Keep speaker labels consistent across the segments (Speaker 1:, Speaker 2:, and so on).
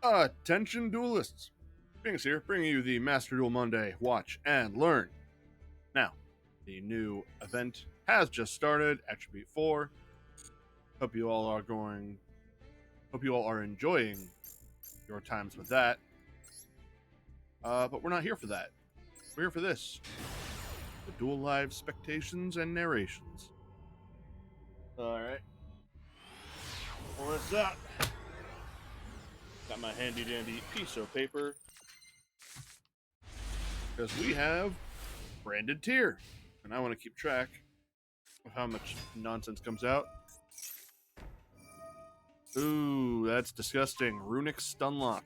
Speaker 1: Attention duelists! Bingus here, bringing you the Master Duel Monday Watch and Learn. Now, the new event has just started, Attribute 4. Hope you all are enjoying your times with that. But we're not here for that. We're here for this. The Duel Live spectations and narrations. Alright. What's up? Got my handy dandy piece of paper. Because we have branded tier. And I want to keep track of how much nonsense comes out. Ooh, that's disgusting. Runic Stunlock.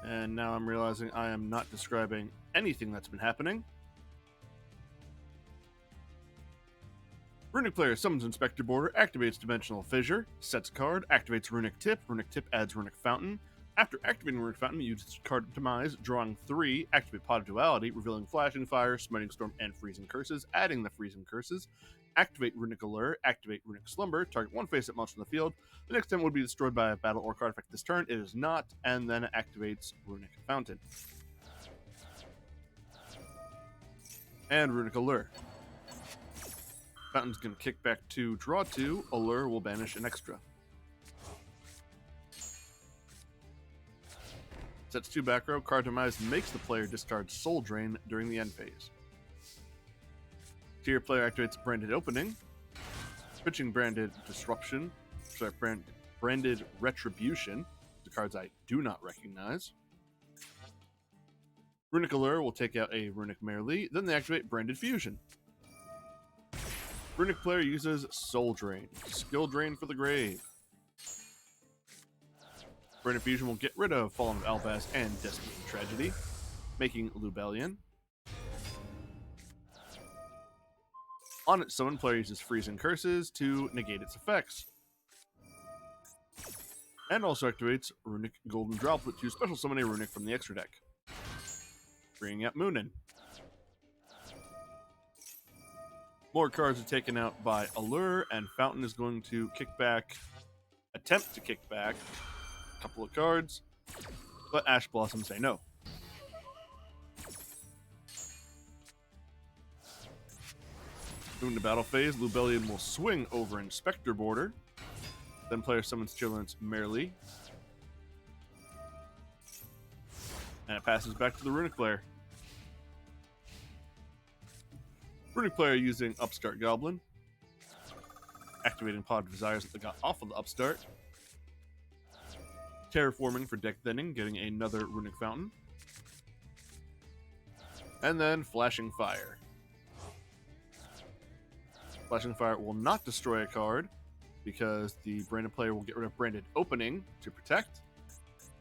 Speaker 1: And now I'm realizing I am not describing anything that's been happening. Runic player summons Inspector Border, activates Dimensional Fissure, sets a card, activates Runic Tip. Runic Tip adds Runic Fountain. After activating Runic Fountain, use card demise, drawing 3, activate Pot of Duality, revealing Flashing Fire, Smiting Storm, and Freezing Curses, adding the Freezing Curses. Activate Runic Allure, activate Runic Slumber, target one face-up monster in the field. The next time would be destroyed by a battle or card effect this turn. It is not, and then it activates Runic Fountain. And Runic Allure. Fountain's going to kick back to draw 2. Allure will banish an extra. Sets 2 back row. Card demise makes the player discard Soul Drain during the end phase. Tier player activates Branded Opening, switching Branded Disruption, Branded Retribution, the cards I do not recognize. Runic Allure will take out a Runic Merely, then they activate Branded Fusion. Runic player uses Soul Drain, Skill Drain for the grave. Branded Fusion will get rid of Fallen of Albaz and Destiny Tragedy, making Lubellion. On its summon, player uses Freezing Curses to negate its effects. And also activates Runic Golden Droplet to special summon a Runic from the extra deck, bringing out Moonin. More cards are taken out by Allure, and Fountain is going to attempt to kick back a couple of cards, but Ash Blossom say no. Moving to battle phase, Lubellion will swing over Inspector Border. Then player summons Chillance Merely. And it passes back to the Runic player. Runic player using Upstart Goblin. Activating Pod of Desires that they got off of the Upstart. Terraforming for deck thinning, getting another Runic Fountain. And then Flashing Fire. Flashing Fire will not destroy a card because the branded player will get rid of Branded Opening to protect.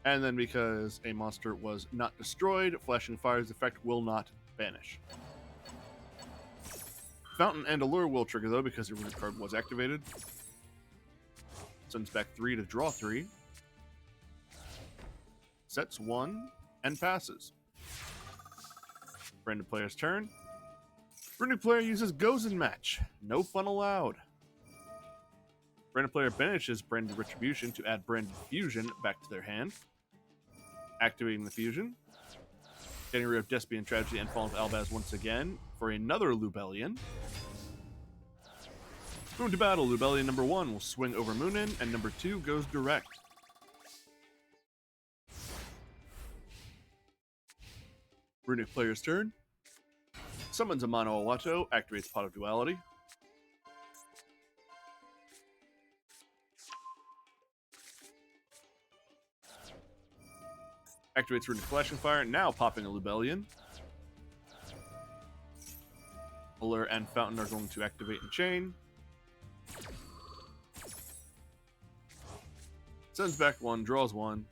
Speaker 1: And then because a monster was not destroyed, Flashing Fire's effect will not banish. Fountain and Allure will trigger though because the Runic card was activated. Sends back 3 to draw 3. Sets 1 and passes. Branded player's turn. Runic player uses Gozen Match. No fun allowed. Branded player banishes Branded Retribution to add Branded Fusion back to their hand. Activating the fusion. Getting rid of Destiny Tragedy and Fallen of Albaz once again for another Lubellion. Move to battle. Lubellion number 1 will swing over Moonin, and number 2 goes direct. Runic player's turn. Summons a Mono Awato, activates Pot of Duality. Activates Runic Flashing Fire, now popping a Lubellion. Allure and Fountain are going to activate and chain. Sends back 1, draws 1.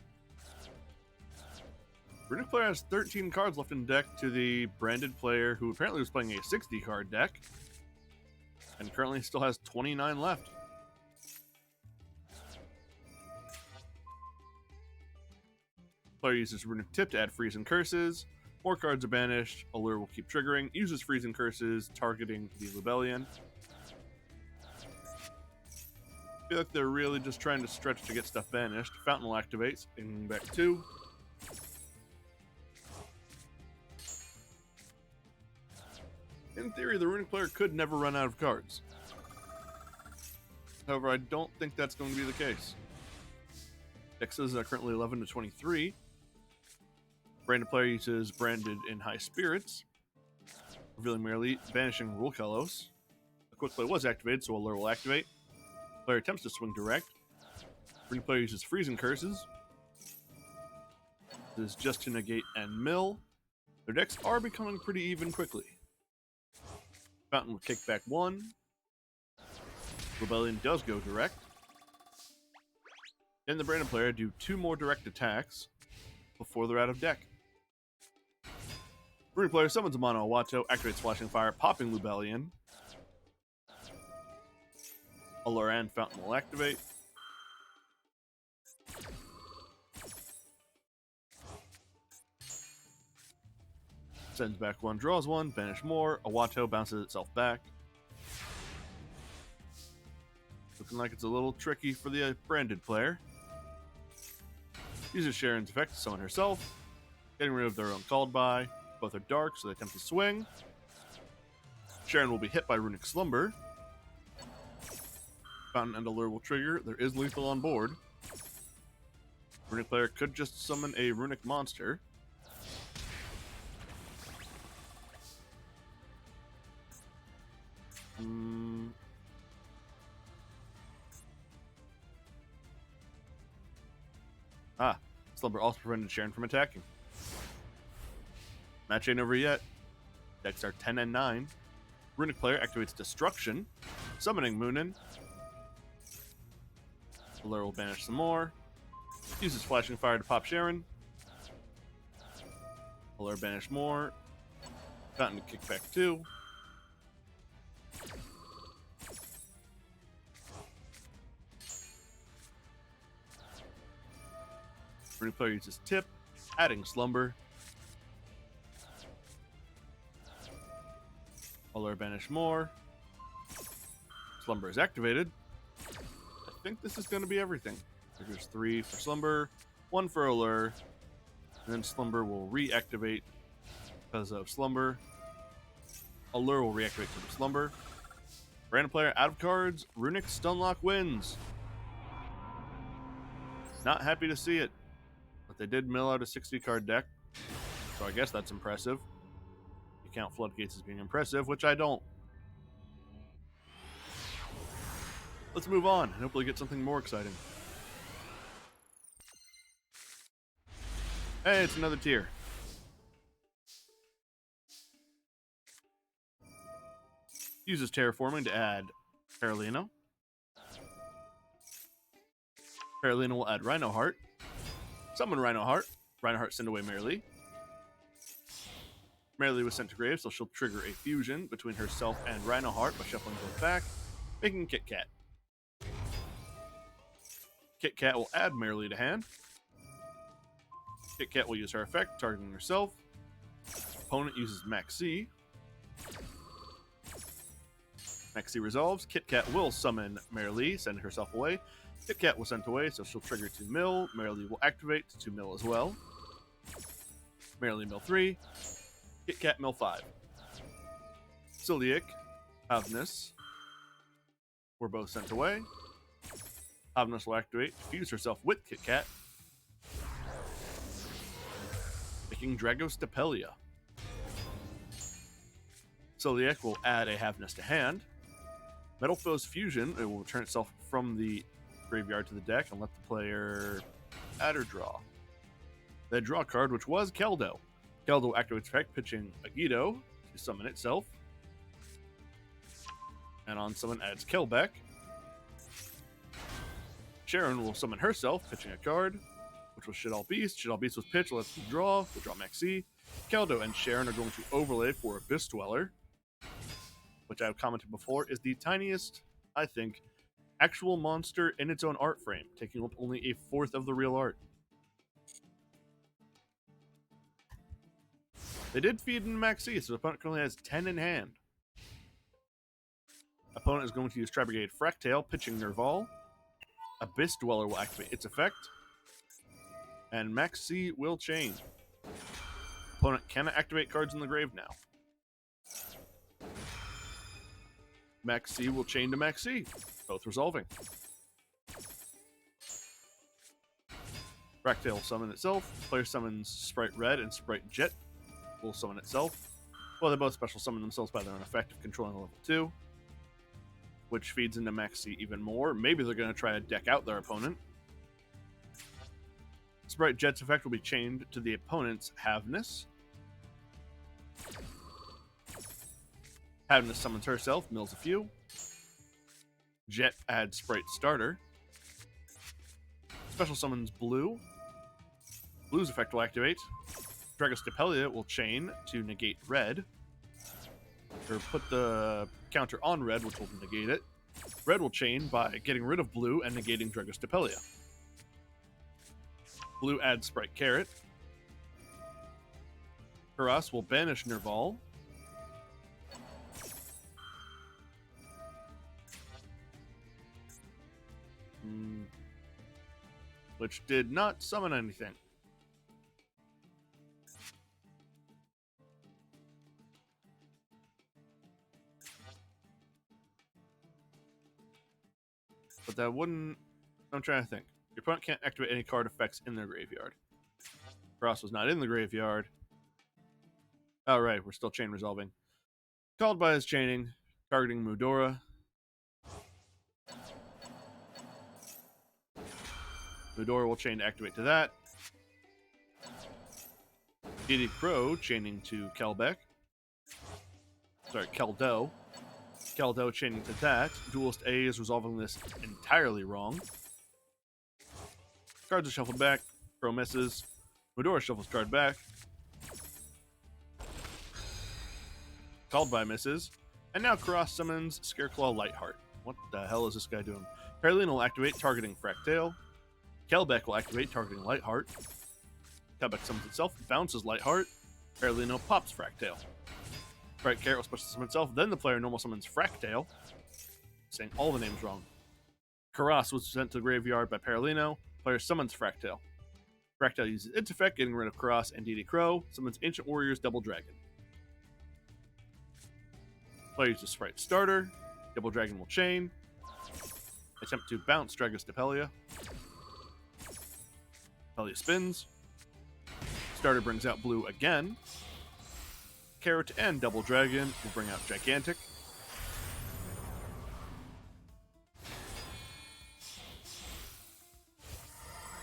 Speaker 1: Runic player has 13 cards left in deck to the branded player who apparently was playing a 60 card deck and currently still has 29 left. Player uses Runic Tip to add freeze and curses. More cards are banished. Allure will keep triggering. Uses freeze and curses, targeting the Lubellion. I feel like they're really just trying to stretch to get stuff banished. Fountain will activate, bringing back 2. In theory, the Runic player could never run out of cards. However, I don't think that's going to be the case. Dexes are currently 11 to 23. Branded player uses Branded in High Spirits, revealing merely banishing Rule Kalos. A quick play was activated, so Allure will activate. Player attempts to swing direct. Branded player uses Freezing Curses. This is just to negate and mill. Their decks are becoming pretty even quickly. Fountain will kick back 1. Rebellion does go direct. Then the Branded player do 2 more direct attacks before they're out of deck. Runic player summons a Mono Awato, activates Flashing Fire, popping Lubellion. Allure and Fountain will activate. Sends back 1, draws 1, banish more. Awato bounces itself back. Looking like it's a little tricky for the Branded player. Uses Sharon's effect to summon herself, getting rid of their own called by. Both are dark, so they attempt to swing. Sharon will be hit by Runic Slumber. Fountain and Allure will trigger. There is lethal on board. Runic player could just summon a Runic monster. Slumber also prevented Sharon from attacking. Match ain't over yet. Decks are 10 and 9. Runic player activates Destruction, summoning Moonin. Allure will banish some more. Uses Flashing Fire to pop Sharon. Allure banish more. Fountain to kick back 2. Runic player uses Tip, adding Slumber. Allure banish more. Slumber is activated. I think this is going to be everything. There's 3 for Slumber, 1 for Allure, and then Slumber will reactivate because of Slumber. Allure will reactivate to the Slumber. Random player out of cards. Runic Stunlock wins. Not happy to see it, but they did mill out a 60-card deck, so I guess that's impressive. You count Floodgates as being impressive, which I don't. Let's move on and hopefully get something more exciting. Hey, it's another tier. Uses Terraforming to add Carolina. Carolina will add Rhino Heart. Summon Rhino Heart. Rhino Heart send away Merrily. Merrily was sent to grave, so she'll trigger a fusion between herself and Rhino Heart by shuffling both back, making Kit Kat. Kit Kat will add Merrily to hand. Kit Kat will use her effect, targeting herself. Opponent uses Maxi. Maxi resolves. Kit Kat will summon Merrily, send herself away. Kit Kat was sent away, so she'll trigger to mill. Merrily will activate to mill as well. Merrily mill 3. Kit Kat mill 5. Celiac, Havnus were both sent away. Havnus will activate to fuse herself with Kit Kat, making Dragostapelia. Celiac will add a Havnus to hand. Metal Foe's Fusion, it will return itself from the graveyard to the deck and let the player add or draw. They draw a card, which was Keldo. Keldo activates effect, pitching Agido to summon itself. And on summon adds Kelbeck. Sharon will summon herself, pitching a card, which was Shit All Beast. Shit All Beast was pitched, let's draw. We'll draw Maxi. Keldo and Sharon are going to overlay for Abyss Dweller, which I've commented before is the tiniest, I think, actual monster in its own art frame, taking up only a fourth of the real art. They did feed in Max C, so the opponent currently has 10 in hand. Opponent is going to use Tri-Brigade Fractale, pitching Nerval. Abyss Dweller will activate its effect. And Max C will chain. Opponent cannot activate cards in the grave now. Max C will chain to Max C, both resolving. Fractale will summon itself. Player summons Sprite Red and Sprite Jet will summon itself. Well, they both special summon themselves by their own effect of controlling level 2, which feeds into Max C even more. Maybe they're going to try to deck out their opponent. Sprite Jet's effect will be chained to the opponent's Havness. Havness summons herself, mills a few. Jet adds Sprite Starter. Special summons Blue. Blue's effect will activate. Dragostapelia will chain to negate Red. Or put the counter on Red, which will negate it. Red will chain by getting rid of Blue and negating Dragostapelia. Blue adds Sprite Carrot. Karas will banish Nerval. Which did not summon anything. But that wouldn't... I'm trying to think. Your opponent can't activate any card effects in their graveyard. Frost was not in the graveyard. Oh, right. We're still chain resolving. Called by his chaining, targeting Mudora. Mudora will chain to activate to that. Didi Crow chaining to Kelbeck. Sorry, Keldo. Keldo chaining to that. Duelist A is resolving this entirely wrong. Cards are shuffled back. Crow misses. Mudora shuffles card back. Called by misses. And now Cross summons Scareclaw Lightheart. What the hell is this guy doing? Paralene will activate, targeting Fractale. Kelbeck will activate, targeting Lightheart. Kelbeck summons itself, bounces Lightheart. Paralino pops Fractale. Sprite Carrot will special summon itself, then the player normal summons Fractale. Saying all the names wrong. Karas was sent to the graveyard by Paralino. Player summons Fractale. Fractale uses its effect, getting rid of Karas and Didi Crow. Summons Ancient Warriors Double Dragon. Player uses Sprite Starter. Double Dragon will chain. Attempt to bounce Dragostapelia. Pelia spins. Starter brings out Blue again. Carrot and Double Dragon will bring out Gigantic.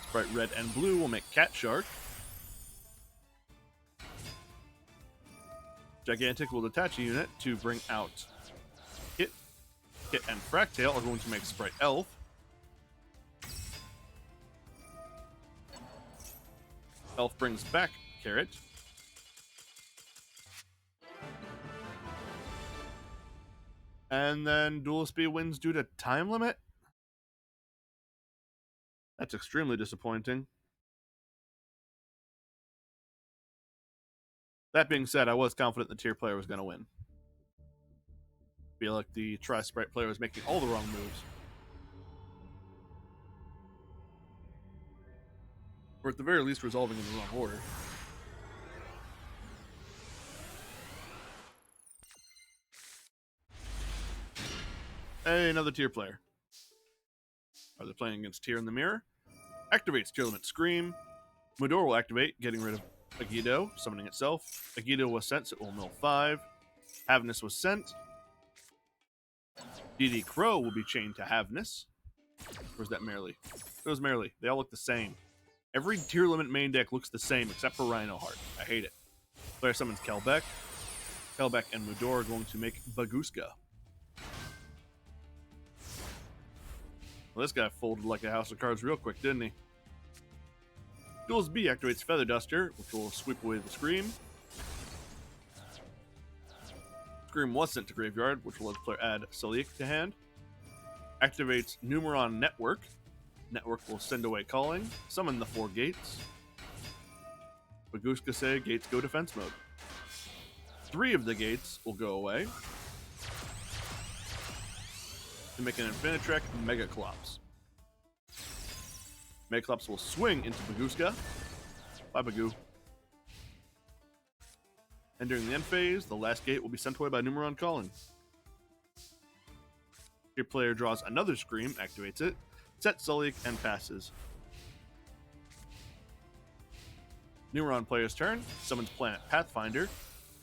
Speaker 1: Sprite Red and Blue will make Cat Shark. Gigantic will detach a unit to bring out Kit. Kit and Fractale are going to make Sprite Elf. Elf brings back Carrot. And then Duelist B wins due to time limit? That's extremely disappointing. That being said, I was confident the tier player was going to win. Feel like the Tri-Sprite player was making all the wrong moves. Or at the very least, resolving in the wrong order. Hey, another tier player. Are they playing against Tier in the Mirror? Activates Tier Limit Scream. Mudora will activate, getting rid of Agido, summoning itself. Agido was sent, so it will mill 5. Havness was sent. Didi Crow will be chained to Havness. Or is that Merrily? It was Merrily. They all look the same. Every tier limit main deck looks the same except for Rhinoheart. I hate it. Player summons Kelbeck. Kelbeck and Mudora are going to make Baguska. Well, this guy folded like a house of cards real quick, didn't he? Duelist B activates Feather Duster, which will sweep away the Scream. Scream was sent to graveyard, which will let the player add Saliq to hand. Activates Numeron Network. Network will send away Calling. Summon the 4 gates. Baguska say gates go defense mode. 3 of the gates will go away to make an Infinitrek Megaclops. Megaclops will swing into Baguska. Bye, Bagoo. And during the end phase, the last gate will be sent away by Numeron Calling. Your player draws another Scream, activates it, sets Sulliek, and passes. Numeron player's turn, summons Planet Pathfinder.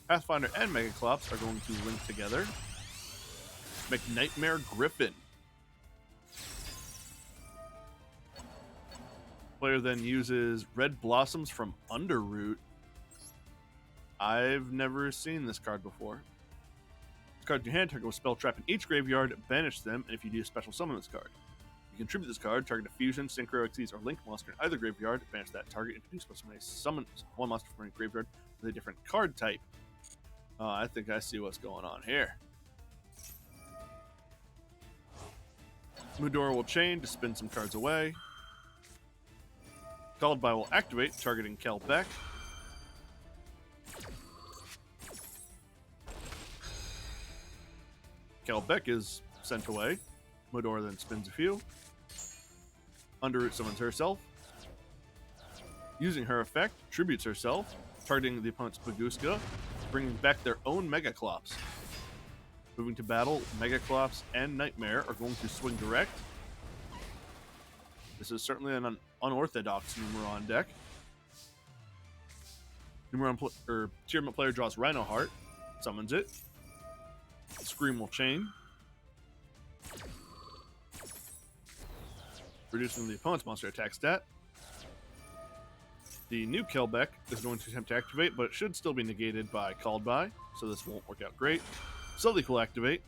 Speaker 1: Pathfinder and Megaclops are going to link together. Make Nightmare Griffin. Player then uses Red Blossoms from Underroot. I've never seen this card before. This card in your hand, target with spell trap in each graveyard, banish them, and if you do special summon this card. You contribute this card, target a fusion, synchro, Xyz, or link monster in either graveyard, banish that target, introduce summon one monster from a graveyard with a different card type. I think I see what's going on here. Mudora will chain to spin some cards away. Called by will activate, targeting Kel Beck. Kel Beck is sent away. Mudora then spins a few. Underroot summons herself. Using her effect, tributes herself, targeting the opponent's Baguska, bringing back their own Megaclops. Moving to battle, Megaclops and Nightmare are going to swing direct. This is certainly an unorthodox Numeron deck. Tournament player draws Rhino Heart, summons it. Scream will chain. Reducing the opponent's monster attack stat. The new Kelbeck is going to attempt to activate, but it should still be negated by Called By, so this won't work out great. Sulliek will activate,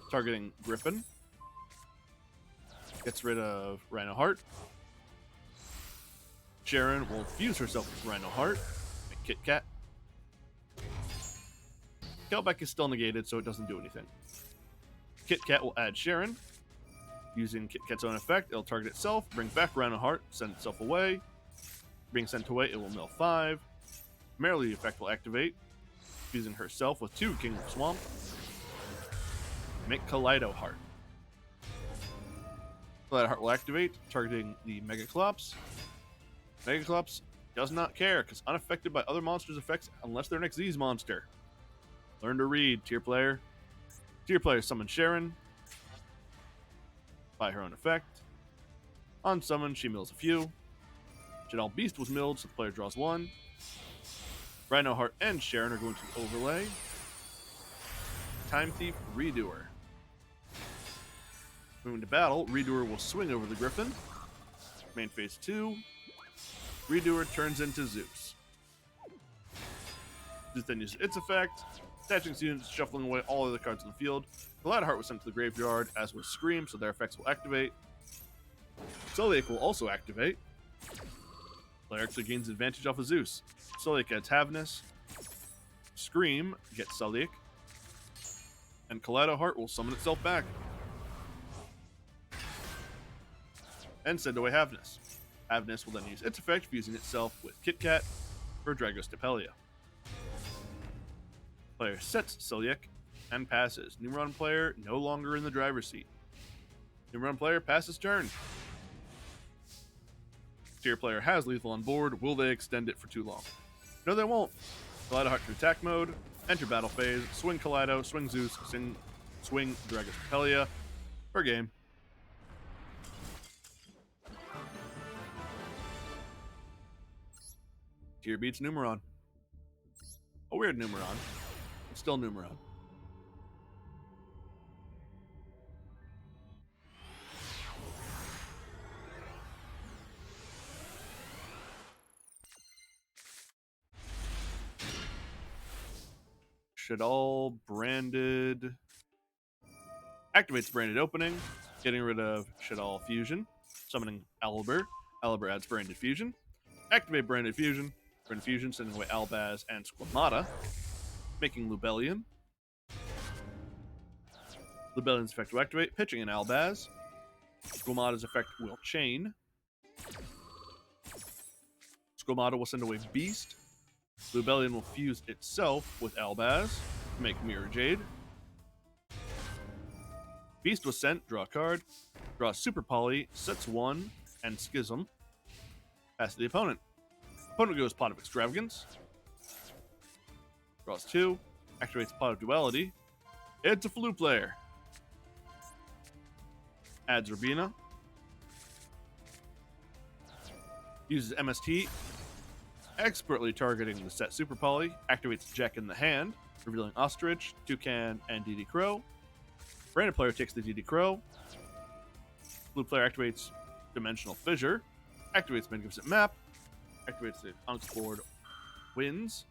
Speaker 1: targeting Griffin. Gets rid of Rhino Heart. Sharon will fuse herself with Rhino Heart. Make Kit Kat. Kelbeck is still negated, so it doesn't do anything. Kit Kat will add Sharon. Using Kit Kat's own effect, it'll target itself, bring back Rhino Heart, send itself away. Being sent away, it will mill 5. Merely effect will activate, fusing herself with 2 King of Swamp. Make Kaleido Heart. Kaleido Heart will activate, targeting the Megaclops. Megaclops does not care, because unaffected by other monsters' effects unless they're an Xyz monster. Learn to read, tier player. Tier player summons Sharon by her own effect. On summon, she mills a few. Jadal Beast was milled, so the player draws 1. Rhino Heart and Sharon are going to overlay. Time Thief, Redoer. Moving to battle, Redoer will swing over the Griffin. Main phase 2. Redoer turns into Zeus. Zeus then uses its effect, attaching units, shuffling away all other cards in the field. Kaleido Heart was sent to the graveyard, as was Scream, so their effects will activate. Sulliek will also activate. Player actually gains advantage off of Zeus. Sulliek gets Havness. Scream gets Sulliek. And Kaleido Heart will summon itself back. And send away Havness. Havness will then use its effect, fusing itself with Kit Kat for Dragostapelia. Player sets Sulliek and passes. Numeron player no longer in the driver's seat. Numeron player passes turn. Tier player has lethal on board. Will they extend it for too long? No, they won't. Kaleido Heart to attack mode. Enter battle phase. Swing Kaleido. Swing Zeus. Swing Dragostapelia. Per game. Tier beats Numeron. A weird Numeron. It's still Numeron. Shadal branded. Activates branded opening. Getting rid of Shadal fusion. Summoning Albur. Albur adds branded fusion. Activate branded fusion. Branded fusion, sending away Albaz and Squamata. Making Lubellion. Lubellion's effect will activate, pitching an Albaz. Squamata's effect will chain. Squamata will send away Beast. Blue Bellion will fuse itself with Albaz to make Mirror Jade. Beast was sent, draw a card, draw Super Poly, sets 1, and Schism. Pass to the opponent. Opponent goes Pot of Extravagance. Draws 2, activates Pot of Duality. It's a Flute player. Adds Rubina. Uses MST, expertly targeting the set Super Poly. Activates Jack in the hand, revealing Ostrich, Toucan, and DD Crow. Branded player takes the DD Crow. Blue player activates Dimensional Fissure. Activates Magnificent Map. Activates the Unks board. Wins.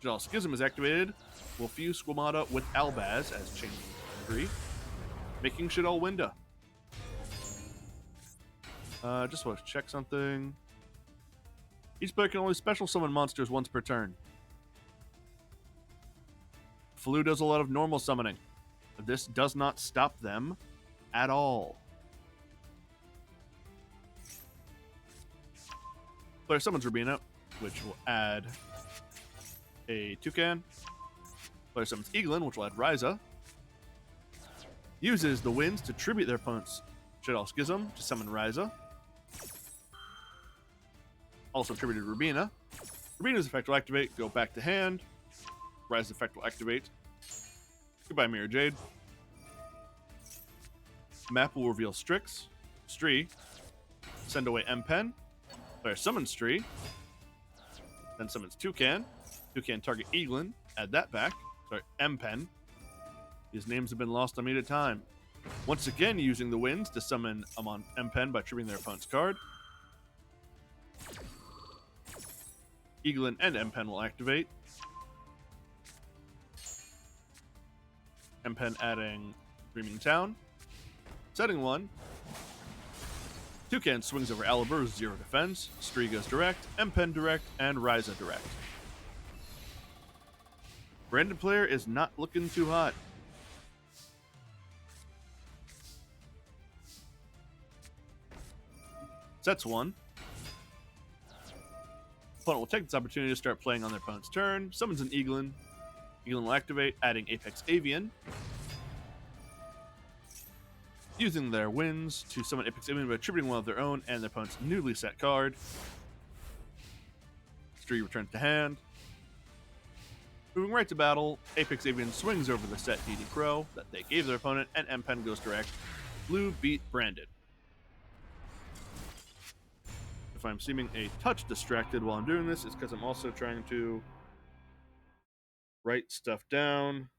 Speaker 1: Jadal Schism is activated. Will fuse Squamata with Albaz as chain 3, making Shadal Winda. Just want to check something. Each player can only special summon monsters once per turn. Flu does a lot of normal summoning. This does not stop them at all. Player summons Rubina, which will add a Toucan. Player summons Eaglin, which will add Ryza. Uses the winds to tribute their opponent's Shadal Schism to summon Ryza. Also tributed Rubina. Rubina's effect will activate, go back to hand. Ryza's effect will activate. Goodbye, Mirror Jade. Map will reveal Strix. Stree. Send away M-Pen. Player summons Stree. Then summons Toucan. Toucan target Eaglin. Add that back. Sorry, M-Pen. These names have been lost on me to time. Once again, using the winds to summon Amon M-Pen by tributing their opponent's card. Eaglin and M-Pen will activate. M-Pen adding Dreaming Town. Setting 1. Toucan swings over Alibur, 0 defense. Stree goes direct, M-Pen direct, and Ryza direct. Branded player is not looking too hot. Sets 1. Opponent will take this opportunity to start playing on their opponent's turn. Summons an Eaglin. Eaglin will activate, adding Apex Avian. Using their winds to summon Apex Avian by attributing one of their own and their opponent's newly set card. Stree returns to hand. Moving right to battle, Apex Avian swings over the set DD Crow that they gave their opponent, and M-Pen goes direct. Blue beat Branded. If I'm seeming a touch distracted while I'm doing this, it's because I'm also trying to write stuff down.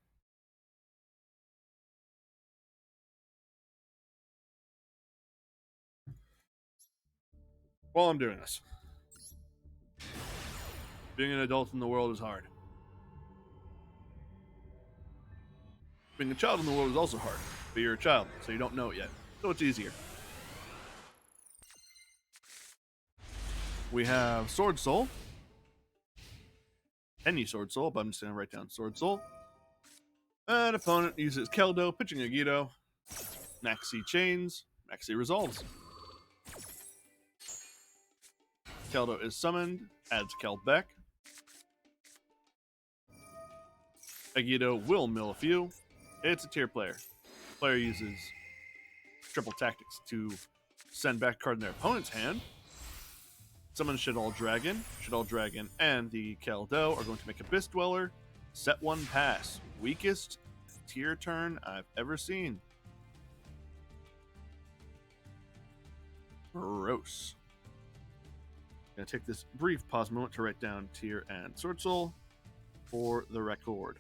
Speaker 1: While I'm doing this. Being an adult in the world is hard. Being a child in the world is also hard, but you're a child, so you don't know it yet. So it's easier. We have Sword Soul. Any Sword Soul, but I'm just going to write down Sword Soul. An opponent uses Keldo, pitching Agito. Maxi chains. Maxi resolves. Keldo is summoned. Adds Keld back. Agito will mill a few. It's a tier player. Player uses triple tactics to send back a card in their opponent's hand. Summon Shadal Dragon. Shadal Dragon and the Keldo are going to make Abyss Dweller. Set 1 pass. Weakest tier turn I've ever seen. Gross. Gonna take this brief pause moment to write down tier and Sword Soul for the record.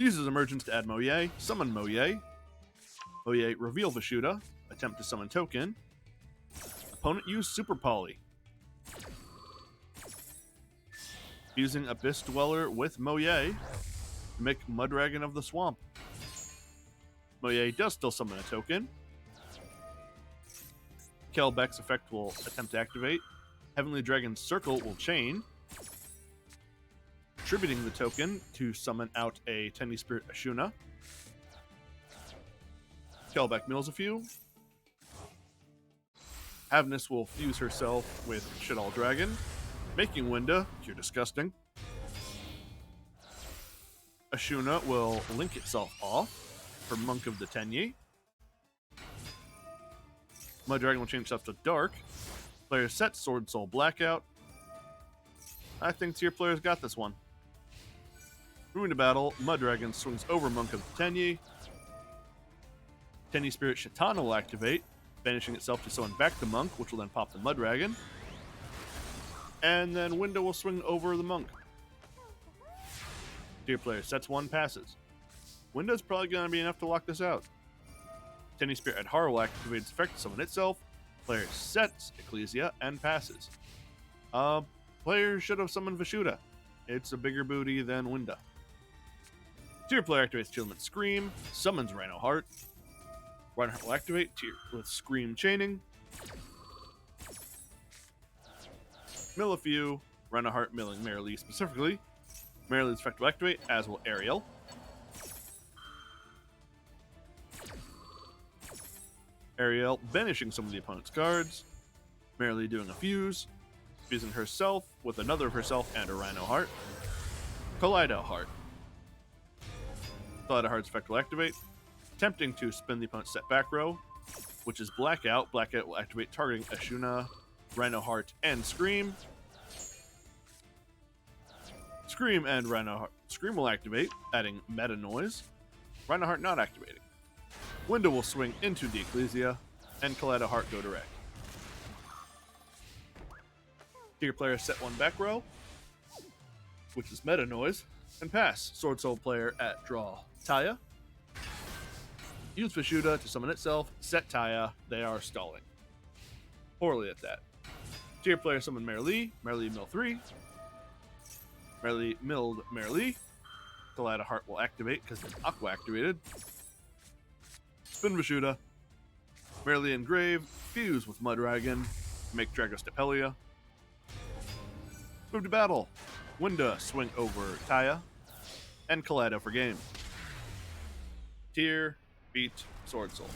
Speaker 1: Uses Emergence to add Moye. Summon Moye. Moye reveal Vishuda. Attempt to summon token. Opponent use Super Poly. Using Abyss Dweller with Moye to make Mudragon of the Swamp. Moye does still summon a token. Kelbeck's effect will attempt to activate. Heavenly Dragon's Circle will chain. Attributing the token to summon out a Tenny Spirit Ashuna. Kelbeck mills a few. Havness will fuse herself with Shadal Dragon, making Winda, you're disgusting. Ashuna will link itself off for Monk of the Tenyi. Mud Dragon will change itself to Dark. Player set Sword Soul Blackout. I think tier players got this one. Moving to battle, Mud Dragon swings over Monk of the Tenyi. Tenyi Spirit Shatana will activate, banishing itself to summon back the Monk, which will then pop the Mud Dragon. And then Winda will swing over the Monk. Tier player sets one, passes. Winda's probably going to be enough to lock this out. Tenyi Spirit Adhara will activate its effect to summon itself. Player sets Ecclesia and passes. Player should have summoned Vishuddha. It's a bigger booty than Winda. Tier player activates Chillman Scream, summons Rhino Heart. Rhino Heart will activate tier with Scream Chaining. Mill a few. Rhino Heart milling Marilee specifically. Marilee's effect will activate, as will Ariel. Ariel banishing some of the opponent's cards. Marilee doing a fuse. Fusing herself with another of herself and a Rhino Heart. Kaleido Heart. Kaleido Heart's effect will activate, attempting to spin the opponent's set back row, which is Blackout. Blackout will activate targeting Ashuna, Rhino Heart, and Scream. Scream and Rhino Heart. Scream will activate, adding Meta Noise. Rhino Heart not activating. Winda will swing into the Ecclesia, and Kaleido Heart go direct. Tier player set one back row, which is Meta Noise, and pass. Sword Soul player at draw Taya. Use Vishuddha to summon itself, set Taya. They are stalling. Poorly at that. Tier player summon Marilee. Marilee mill 3. Marilee milled Marilee. Kaleido Heart will activate because it's Aqua activated. Spin Vishuddha. Marilee engrave. Fuse with Mud Dragon. Make Dragos Depelia. Move to battle. Winda swing over Taya. And Kaleido for game. Tier beat Sword Soul.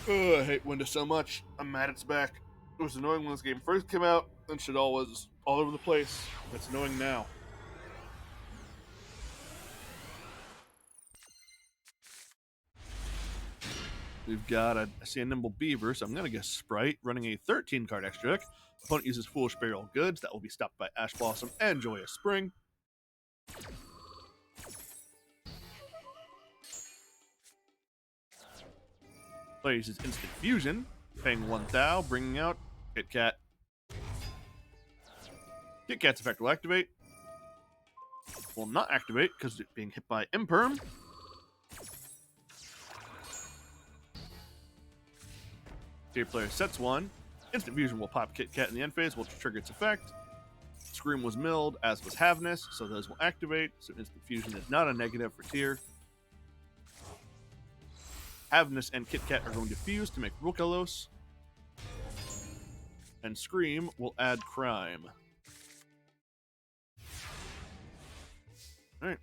Speaker 1: I hate Winda so much. I'm mad it's back. It was annoying when this game first came out, and Shadal was all over the place. It's annoying now. We've got I see a Nimble Beaver, so I'm going to guess Sprite, running a 13-card extra deck. Opponent uses Foolish Burial Goods. That will be stopped by Ash Blossom and Joyous Spring. Player uses Instant Fusion, paying 1 Thou, bringing out Kit Kat. Kit Kat's effect will activate. Will not activate because it's being hit by Imperm. Tier player sets one. Instant Fusion will pop Kit Kat in the end phase, which will trigger its effect. Scream was milled, as was Havness, so those will activate. So Instant Fusion is not a negative for tier. Havness and Kit Kat are going to fuse to make Rukalos. And Scream will add Crime. Alright.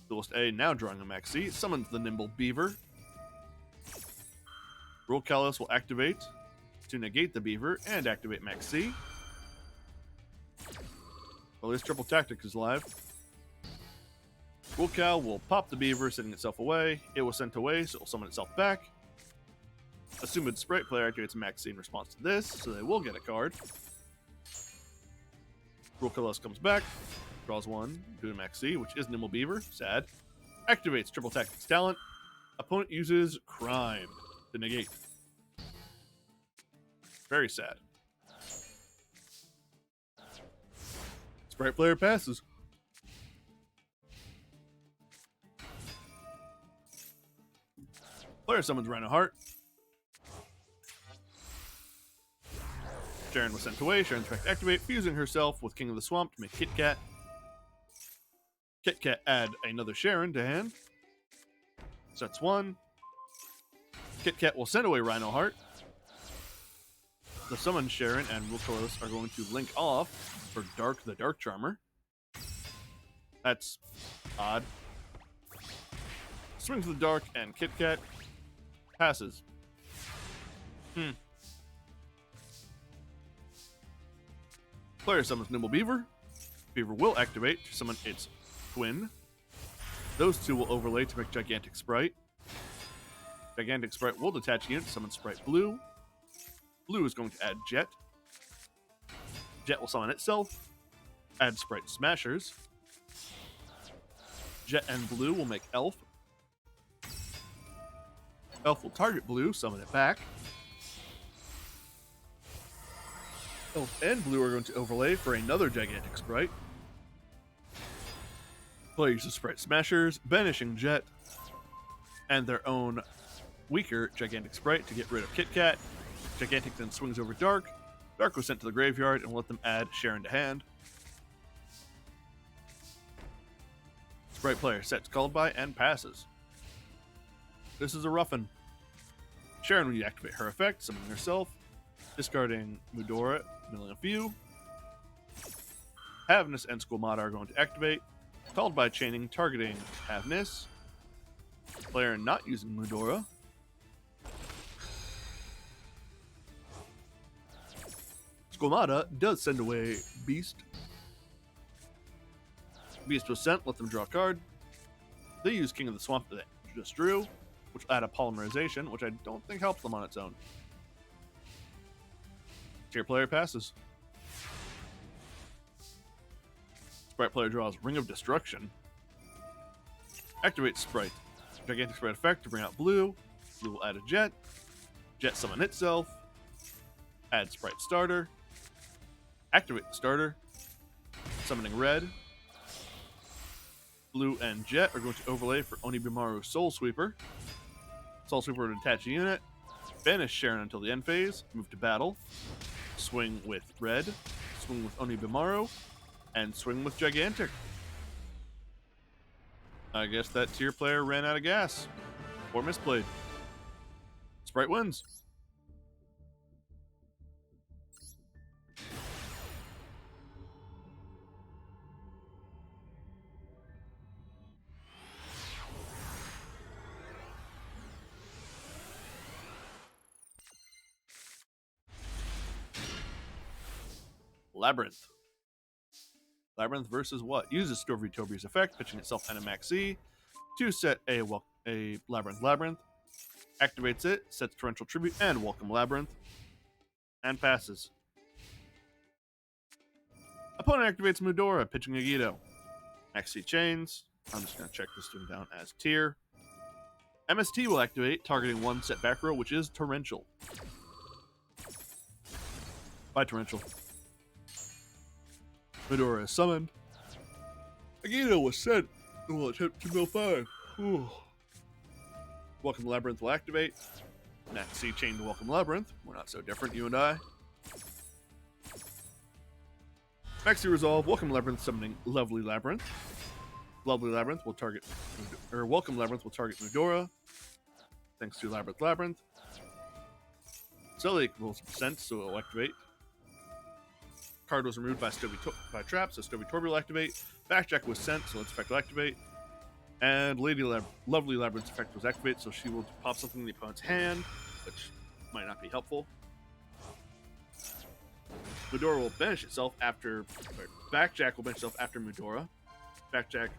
Speaker 1: Duelist A now drawing a Maxi, summons the Nimble Beaver. Rukalos will activate to negate the Beaver and activate Maxi. Well, this Triple Tactic is live. Rukal will pop the Beaver, sending itself away. It was sent away, so it will summon itself back. Assumed Sprite player activates Maxi in response to this, so they will get a card. Rukalos comes back, draws one, doing Maxi, which is Nimble Beaver. Sad. Activates Triple Tactics talent. Opponent uses Crime to negate. Very sad. Sprite player passes. Player summons Rhino Heart. Sharon was sent away. Sharon's effect activate, fusing herself with King of the Swamp to make Kit Kat. Kit Kat add another Sharon to hand. Sets one. Kit Kat will send away Rhino Heart. The summoned Sharon and Rukalos are going to link off for Dark the Dark Charmer. That's odd. Swings the Dark and Kit Kat. Passes. Player summons Nimble Beaver. Beaver will activate to summon its twin. Those two will overlay to make Gigantic Sprite. Gigantic Sprite will detach unit, summon Sprite Blue. Blue is going to add Jet. Jet will summon itself. Add Sprite Smashers. Jet and Blue will make Elf. Elf will target Blue, summon it back. Elf and Blue are going to overlay for another Gigantic Sprite. Player uses Sprite Smashers, banishing Jet, and their own weaker Gigantic Sprite to get rid of Kit Kat. Gigantic then swings over Dark. Dark was sent to the graveyard and let them add Sharon to hand. Sprite player sets called by and passes. This is a roughin'. Sharon will deactivate her effect, summoning herself, discarding Mudora, milling a few. Havness and Squamata are going to activate, called by chaining, targeting Havness. Player not using Mudora. Squamata does send away Beast. Beast was sent, let them draw a card. They use King of the Swamp that just drew, which will add a polymerization, which I don't think helps them on its own. Tier player passes. Sprite player draws Ring of Destruction. Activate Sprite. Gigantic Sprite effect to bring out Blue. Blue will add a Jet. Jet summon itself. Add Sprite Starter. Activate the starter. Summoning Red. Blue and Jet are going to overlay for Onibimaru Soul Sweeper. Soul Sweeper will detach a unit. Banish Sharon until the end phase. Move to battle. Swing with Red. Swing with Onibimaru. And swing with Gigantic. I guess that tier player ran out of gas. Or misplayed. Sprite wins. Labyrinth. Labyrinth versus what? Uses Stormy-Toby's effect, pitching itself and a Maxi to set a Labyrinth. Activates it, sets Torrential Tribute and Welcome Labyrinth, and passes. Opponent activates Mudora, pitching Agito. Maxi chains. I'm just going to check this thing down as tier. MST will activate, targeting one set back row, which is Torrential. By Torrential. Mudora is summoned. Agito was sent. Will attempt to mill 5. Ooh. Welcome Labyrinth will activate. Maxi chain to Welcome Labyrinth. We're not so different, you and I. Maxi resolve. Welcome Labyrinth summoning Lovely Labyrinth. Lovely Labyrinth will target, or Welcome Labyrinth will target Mudora. Thanks to Labyrinth. Celiac will sent, so it will activate. Card was removed by Trap, so Stovey-Torby will activate. Backjack was sent, so its effect will activate. And Lovely Labyrinth's effect was activated, so she will pop something in the opponent's hand, which might not be helpful. Mudora will banish itself after... Backjack will banish itself after Mudora. Backjack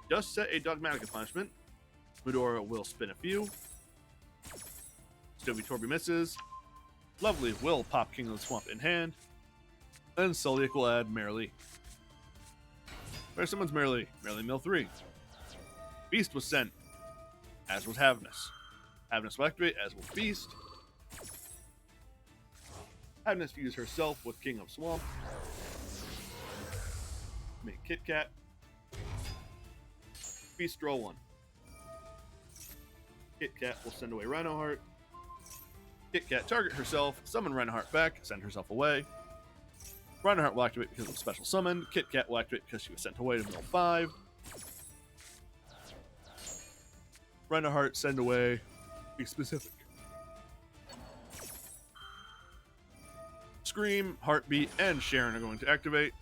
Speaker 1: does set a Dogmatica punishment. Mudora will spin a few. Stovey-Torby misses. Lovely will pop King of the Swamp in hand. And Celiac will add Merrily. Where's someone's Merrily? Merrily mill 3. Beast was sent, as was Havness. Havness will activate, as will Beast. Havness views herself with King of Swamp. Make Kit Kat. Beast draw 1. Kit Kat will send away Rhinoheart. Kit Kat target herself, summon Rhinoheart back, send herself away. Rhinoheart will activate because of special summon. Kit Kat will activate because she was sent away to mill 5. Rhinoheart, send away. Be specific. Scream, Heartbeat, and Sharon are going to activate.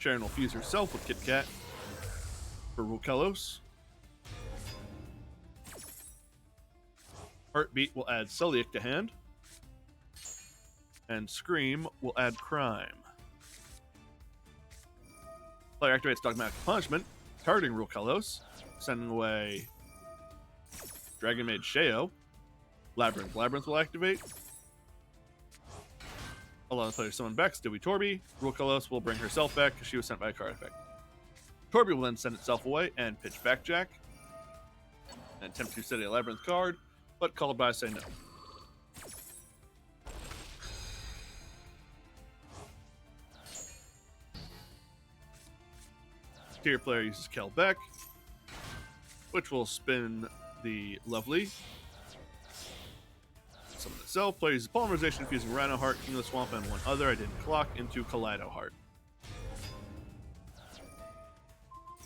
Speaker 1: Sharon will fuse herself with Kit Kat for Rukelos. Heartbeat will add Celiac to hand. And Scream will add Crime. Player activates Dogmatic Punishment, targeting Rukelos, sending away Dragon Maid Sheo. Labyrinth. Labyrinth will activate. Allow the player to summon back Stewie Torby. Rukelos will bring herself back because she was sent by a card effect. Torby will then send itself away and pitch back Jack. And attempt to study a Labyrinth card, but called by say no. Tier player uses Kel Beck, which will spin the Lovely. Summon itself. Player uses Polymerization, fusing Rhino Heart, King of the Swamp, and one other I didn't clock into Kaleido Heart.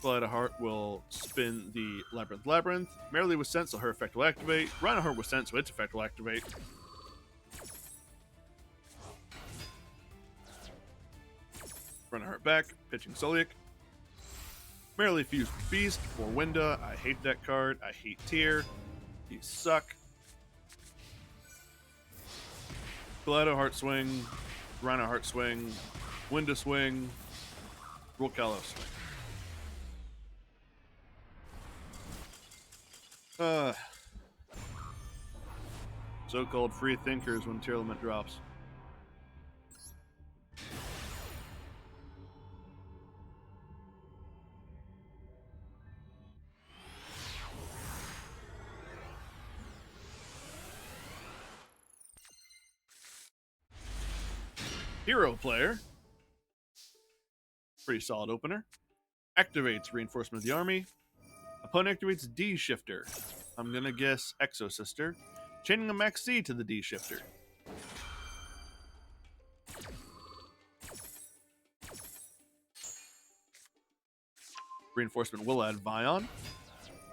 Speaker 1: Kaleido Heart will spin the Labyrinth Labyrinth. Merrily was sent, so her effect will activate. Rhino Heart was sent, so its effect will activate. Rhino Heart back, pitching Celiac. Merrily fused Beast for Winda. I hate that card. I hate Tier. You suck. Kaleido Heart swing. Rhino Heart swing. Winda swing. Rukelos swing. So-called free thinkers when Tier Limit drops. Hero player. Pretty solid opener. Activates Reinforcement of the Army. Opponent activates D Shifter. I'm gonna guess Exo Sister. Chaining a Max C to the D Shifter. Reinforcement will add Vion.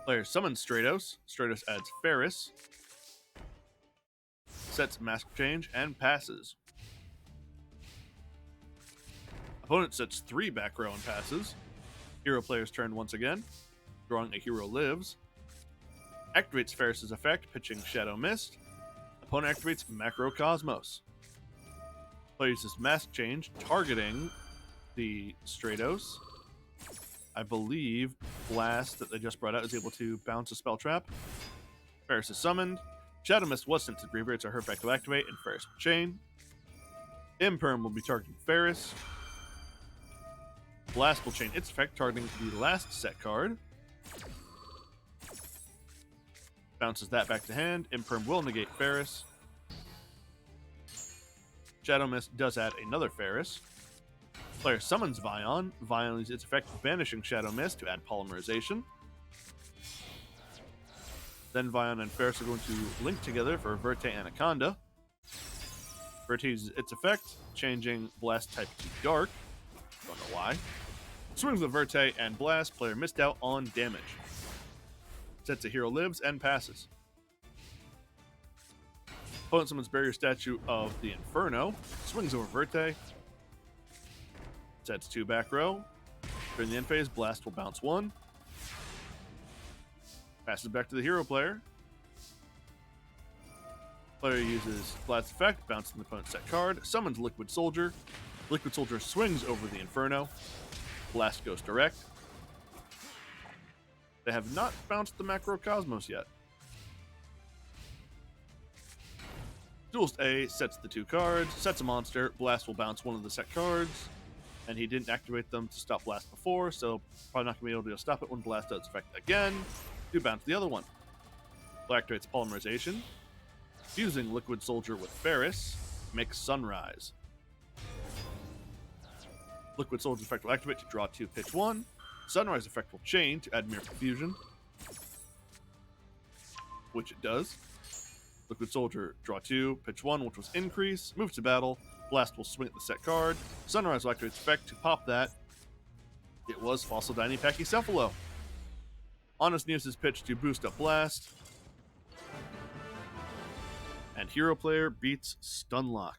Speaker 1: Player summons Stratos. Stratos adds Ferris. Sets Mask Change and passes. Opponent sets 3 back row and passes. Hero player's turn once again. Drawing a Hero lives. Activates Ferris's effect, pitching Shadow Mist. Opponent activates Macrocosmos. Player uses Mask Change, targeting the Stratos. I believe Blast that they just brought out is able to bounce a spell trap. Ferris is summoned. Shadow Mist was sent to the graveyard, so her effect will activate, and Ferris will chain. Imperm will be targeting Ferris. Blast will chain its effect, targeting the last set card. Bounces that back to hand. Imperm will negate Ferris. Shadow Mist does add another Ferris. Player summons Vion. Vion uses its effect, banishing Shadow Mist to add Polymerization. Then Vion and Ferris are going to link together for Verte Anaconda. Verte uses its effect, changing Blast type to Dark. Don't know why. Swings with Verte and Blast. Player missed out on damage. Sets a Hero lives and passes. Opponent summons Barrier Statue of the Inferno. Swings over Verte. Sets 2 back row. During the end phase, Blast will bounce 1. Passes back to the Hero player. Player uses Blast effect, bounces the opponent's set card. Summons Liquid Soldier. Liquid Soldier swings over the Inferno. Blast goes direct. They have not bounced the Macrocosmos yet. Duelist A sets the 2 cards, sets a monster. Blast will bounce one of the set cards, and he didn't activate them to stop Blast before, so probably not going to be able to stop it when Blast does effect again. Do bounce the other one. Black activates Polymerization. Fusing Liquid Soldier with Ferris, makes Sunrise. Liquid Soldier effect will activate to draw 2, pitch 1. Sunrise effect will chain to add Miracle Fusion, which it does. Liquid Soldier, draw 2, pitch 1, which was increase, moves to battle. Blast will swing at the set card. Sunrise will activate its effect to pop that. It was Fossil Diny Pachycephalo. Honest News' pitch to boost up Blast. And Hero player beats Stunlock.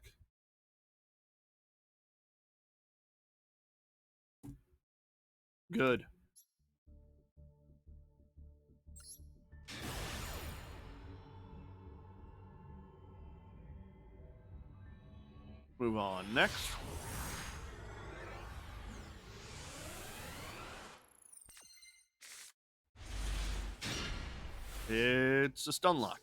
Speaker 1: Good. Move on next. It's a stun lock.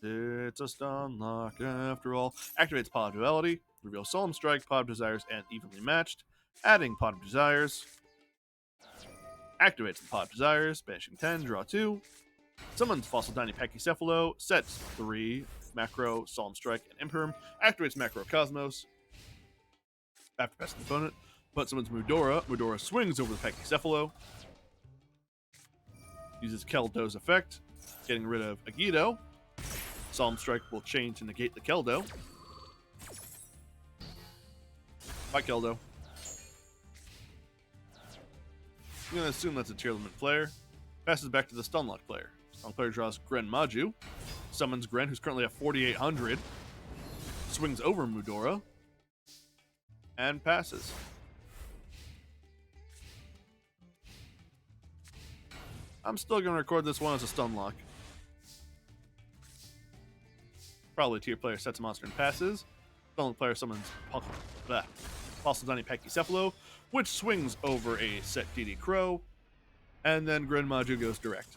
Speaker 1: It's a stun lock after all. Activates Pot of Duality. Reveal Solemn Strike, Pot of Desires, and Evenly Matched. Adding Pot of Desires. Activates the Pot of Desires. Banishing 10, draw 2. Summons Fossil Tiny Pachycephalo. Sets 3. Macro, Solemn Strike, and Imperum. Activates Macro Cosmos. After passing the opponent. But summons Mudora. Mudora swings over the Pachycephalo. Uses Keldo's effect, getting rid of Agido. Solemn Strike will chain to negate the Keldo. Bye, Keldo. I'm going to assume that's a tier limit player. Passes back to the Stunlock player. Stunlock player draws Gren Maju. Summons Gren, who's currently at 4,800. Swings over Mudora. And passes. I'm still going to record this one as a Stunlock. Probably tier player sets a monster and passes. Stunlock player summons Fossil Tiny Pachycephalo, which swings over a set DD Crow. And then Gren Maju goes direct.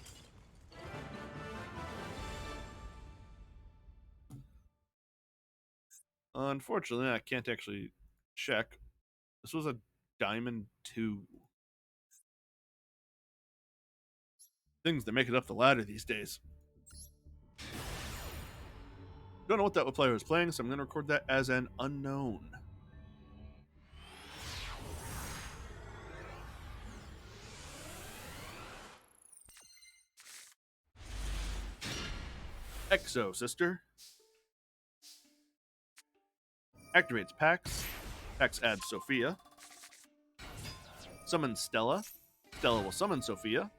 Speaker 1: Unfortunately, I can't actually check. This was a Diamond 2. Things that make it up the ladder these days. Don't know what that player was playing, so I'm going to record that as an unknown. Exo Sister. Activates Pax. Pax adds Sophia. Summons Stella. Stella will summon Sophia.